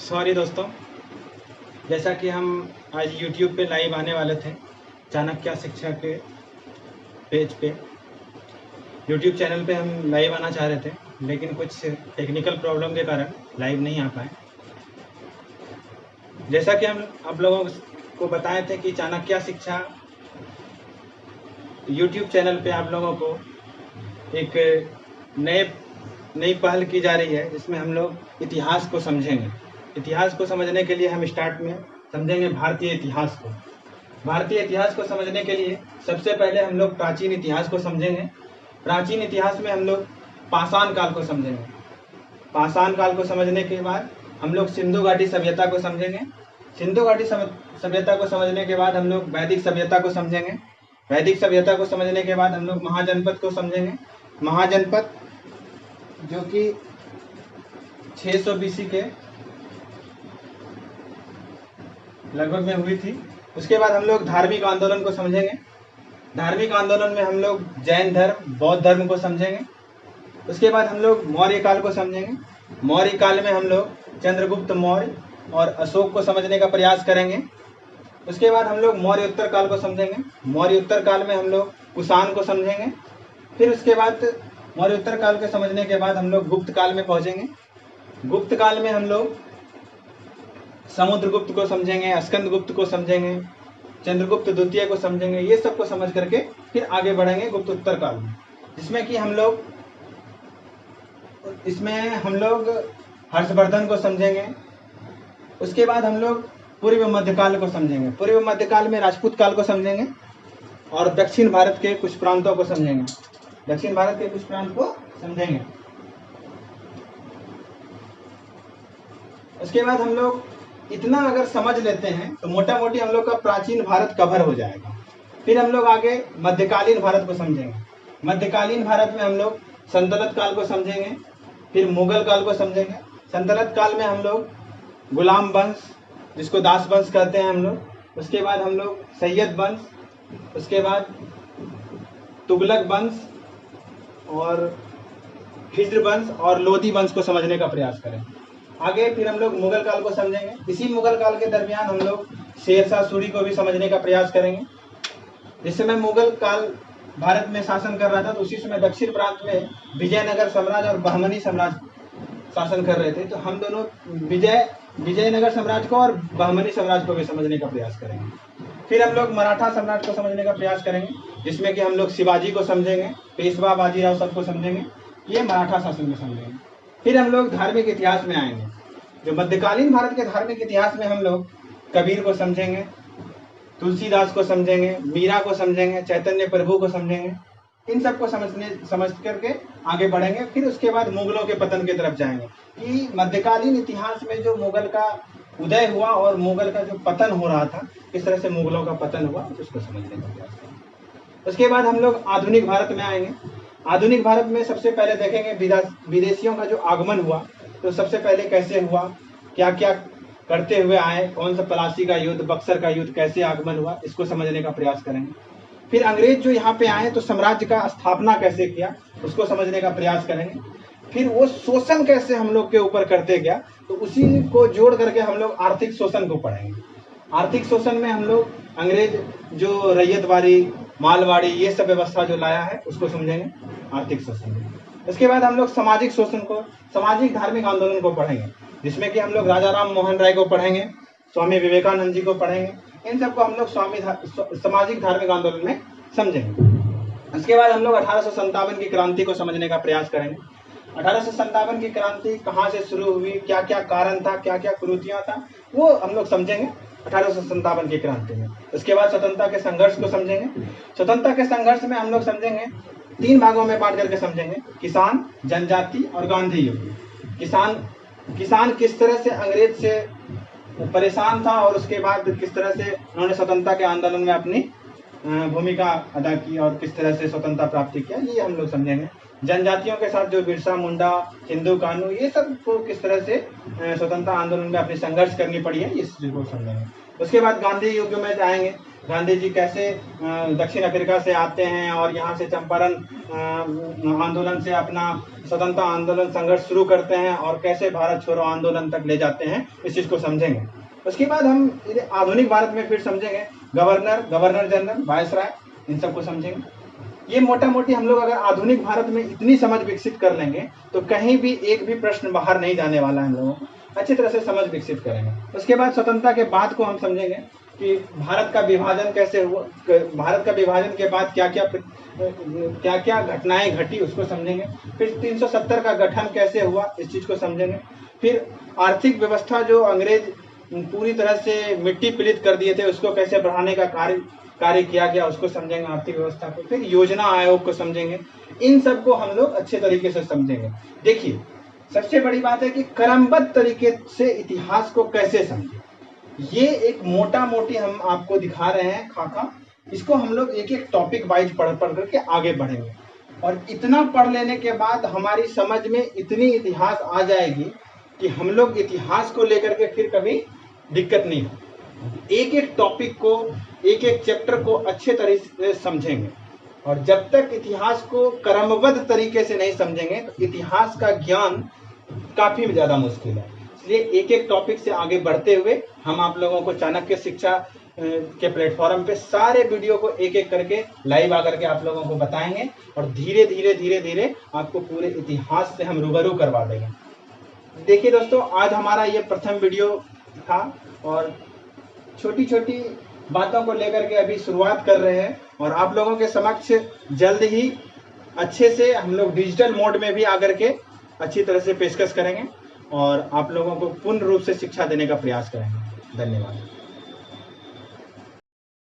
Sorry दोस्तों, जैसा कि हम आज YouTube पे लाइव आने वाले थे चाणक्य शिक्षा के पेज पे, YouTube चैनल पे हम लाइव आना चाह रहे थे, लेकिन कुछ टेक्निकल प्रॉब्लम के कारण लाइव नहीं आ पाए। जैसा कि हम आप लोगों को बताए थे कि चाणक्य शिक्षा YouTube चैनल पे आप लोगों को एक नई पहल की जा रही है, जिसमें हम लोग इतिहास को समझेंगे। इतिहास को समझने के लिए हम स्टार्ट में समझेंगे भारतीय इतिहास को। भारतीय इतिहास को समझने के लिए सबसे पहले हम लोग प्राचीन इतिहास को समझेंगे। प्राचीन इतिहास में हम लोग पाषाण काल को समझेंगे। पाषाण काल को समझने के बाद हम लोग सिंधु घाटी सभ्यता को समझेंगे। सिंधु घाटी सभ्यता को समझने के बाद हम लोग वैदिक सभ्यता को समझेंगे। वैदिक सभ्यता को समझने के बाद हम लोग महाजनपद को समझेंगे। महाजनपद जो कि 600 BC के लगभग में हुई थी। उसके बाद हम लोग धार्मिक आंदोलन को समझेंगे। धार्मिक आंदोलन में हम लोग जैन धर्म, बौद्ध धर्म को समझेंगे। उसके बाद हम लोग मौर्य काल को समझेंगे। मौर्य काल में हम लोग चंद्रगुप्त मौर्य और अशोक को समझने का प्रयास करेंगे। उसके बाद हम लोग मौर्य उत्तर काल को समझेंगे। मौर्य उत्तर काल में हम लोग कुषाण को समझेंगे। फिर उसके बाद मौर्य उत्तर काल के समझने के बाद हम लोग गुप्त काल में पहुंचेंगे। गुप्त काल में हम लोग समुद्रगुप्त को समझेंगे, स्कंदगुप्त को समझेंगे, चंद्रगुप्त द्वितीय को समझेंगे। ये सब को समझ करके फिर आगे बढ़ेंगे गुप्त उत्तर काल में, जिसमें कि हम लोग हर्षवर्धन को समझेंगे। उसके बाद हम लोग पूर्व मध्यकाल को समझेंगे। पूर्व मध्यकाल में राजपूत काल को समझेंगे और दक्षिण भारत के कुछ प्रांतों को समझेंगे। दक्षिण भारत के कुछ प्रांत को समझेंगे। उसके बाद हम लोग इतना अगर समझ लेते हैं तो मोटा मोटी हम लोग का प्राचीन भारत कवर हो जाएगा। फिर हम लोग आगे मध्यकालीन भारत को समझेंगे। मध्यकालीन भारत में हम लोग सल्तनत काल को समझेंगे, फिर मुगल काल को समझेंगे। सल्तनत काल में हम लोग गुलाम वंश, जिसको दास वंश कहते हैं हम लोग। उसके बाद हम लोग सैयद वंश, उसके बाद तुगलक वंश और खिज्र वंश और लोधी वंश को समझने का प्रयास करेंगे। आगे फिर हम लोग मुगल काल को समझेंगे। इसी मुगल काल के दरमियान हम लोग शेरशाह सूरी को भी समझने का प्रयास करेंगे। जिस समय मुगल काल भारत में शासन कर रहा था, तो उसी समय दक्षिण प्रांत में विजयनगर साम्राज्य और बहमनी साम्राज्य शासन कर रहे थे। तो हम दोनों विजयनगर साम्राज्य को और बहमनी साम्राज्य को भी समझने का प्रयास करेंगे। फिर हम लोग मराठा साम्राज्य को समझने का प्रयास करेंगे, जिसमें कि हम लोग शिवाजी को समझेंगे, पेशवा बाजीराव सबको समझेंगे। ये मराठा शासन में समझेंगे। फिर हम लोग धार्मिक इतिहास में आएंगे। जो मध्यकालीन भारत के धार्मिक इतिहास में हम लोग कबीर को समझेंगे, तुलसीदास को समझेंगे, मीरा को समझेंगे, चैतन्य प्रभु को समझेंगे। इन सब को समझ करके आगे बढ़ेंगे। फिर उसके बाद मुगलों के पतन की तरफ जाएंगे कि मध्यकालीन इतिहास में जो मुगल का उदय हुआ और मुगल का जो पतन हो रहा था, किस तरह से मुगलों का पतन हुआ, उसको समझने का प्रयास करेंगे। उसके बाद हम लोग आधुनिक भारत में आएंगे। आधुनिक भारत में सबसे पहले देखेंगे विदेशियों का जो आगमन हुआ, तो सबसे पहले कैसे हुआ, क्या क्या करते हुए आए, कौन सा प्लासी का युद्ध, बक्सर का युद्ध, कैसे आगमन हुआ, इसको समझने का प्रयास करेंगे। फिर अंग्रेज जो यहाँ पे आए तो साम्राज्य का स्थापना कैसे किया, उसको समझने का प्रयास करेंगे। फिर वो शोषण कैसे हम लोग के ऊपर करते गया, तो उसी को जोड़ करके हम लोग आर्थिक शोषण को पढ़ेंगे। आर्थिक शोषण में हम लोग अंग्रेज जो रैयतवाड़ी, मालवाड़ी, ये सब व्यवस्था जो लाया है, उसको समझेंगे आर्थिक शोषण में। उसके बाद हम लोग सामाजिक शोषण को, सामाजिक धार्मिक आंदोलन को पढ़ेंगे, जिसमें कि हम लोग राजा राम मोहन राय को पढ़ेंगे, स्वामी विवेकानंद जी को पढ़ेंगे। इन सबको हम लोग सामाजिक धार्मिक आंदोलन में समझेंगे। उसके बाद हम लोग 1857 की क्रांति को समझने का प्रयास करेंगे। 1857 की क्रांति कहाँ से शुरू हुई, क्या क्या कारण था, क्या क्या कुरीतियां था, वो हम लोग समझेंगे 1857 की क्रांति में। उसके बाद स्वतंत्रता के संघर्ष को समझेंगे। स्वतंत्रता के संघर्ष में हम लोग समझेंगे 3 भागों में बांट करके समझेंगे, किसान, जनजाति और गांधी युग। किसान किस तरह से अंग्रेज से परेशान था और उसके बाद किस तरह से उन्होंने स्वतंत्रता के आंदोलन में अपनी भूमिका अदा की और किस तरह से स्वतंत्रता प्राप्ति किया, ये हम लोग समझेंगे। जनजातियों के साथ जो बिरसा मुंडा, हिंदू कानून, ये सब को किस तरह से स्वतंत्रता आंदोलन में अपनी संघर्ष करनी पड़ी है, इस चीज को समझेंगे। उसके बाद गांधी युग में जाएंगे। गांधी जी कैसे दक्षिण अफ्रीका से आते हैं और यहाँ से चंपारण आंदोलन से अपना स्वतंत्रता आंदोलन संघर्ष शुरू करते हैं और कैसे भारत छोड़ो आंदोलन तक ले जाते हैं, इस चीज़ को समझेंगे। उसके बाद हम आधुनिक भारत में फिर समझेंगे गवर्नर जनरल, वायसराय, इन सबको समझेंगे। ये मोटा मोटी हम लोग अगर आधुनिक भारत में इतनी समझ विकसित कर लेंगे तो कहीं भी एक भी प्रश्न बाहर नहीं जाने वाला है। हम लोगों को अच्छी तरह से समझ विकसित करेंगे। उसके बाद स्वतंत्रता के बाद को हम समझेंगे कि भारत का विभाजन कैसे हुआ, भारत का विभाजन के बाद क्या क्या घटनाएं घटी, उसको समझेंगे। फिर 370 का गठन कैसे हुआ, इस चीज़ को समझेंगे। फिर आर्थिक व्यवस्था जो अंग्रेज पूरी तरह से मिट्टी पलीत कर दिए थे, उसको कैसे बढ़ाने का कार्य किया गया, उसको समझेंगे, आर्थिक व्यवस्था को। फिर योजना आयोग को समझेंगे। इन सब को हम लोग अच्छे तरीके से समझेंगे। देखिए, सबसे बड़ी बात है कि क्रमबद्ध तरीके से इतिहास को कैसे समझें, ये एक मोटा मोटी हम आपको दिखा रहे हैं खाका। इसको हम लोग एक एक टॉपिक वाइज पढ़ करके आगे बढ़ेंगे और इतना पढ़ लेने के बाद हमारी समझ में इतनी इतिहास आ जाएगी कि हम लोग इतिहास को लेकर के फिर कभी दिक्कत नहीं हो। एक एक टॉपिक को, एक एक चैप्टर को अच्छे तरीके से समझेंगे और जब तक इतिहास को क्रमबद्ध तरीके से नहीं समझेंगे तो इतिहास का ज्ञान काफ़ी ज़्यादा मुश्किल है। इसलिए एक एक टॉपिक से आगे बढ़ते हुए हम आप लोगों को चाणक्य शिक्षा के प्लेटफॉर्म पे सारे वीडियो को एक एक करके लाइव आकर के आप लोगों को बताएंगे और धीरे धीरे आपको पूरे इतिहास से हम रूबरू करवा देंगे। देखिए दोस्तों, आज हमारा ये प्रथम वीडियो था और छोटी छोटी बातों को लेकर के अभी शुरुआत कर रहे हैं और आप लोगों के समक्ष जल्द ही अच्छे से हम लोग डिजिटल मोड में भी आकर के अच्छी तरह से पेशकश करेंगे और आप लोगों को पूर्ण रूप से शिक्षा देने का प्रयास करेंगे। धन्यवाद।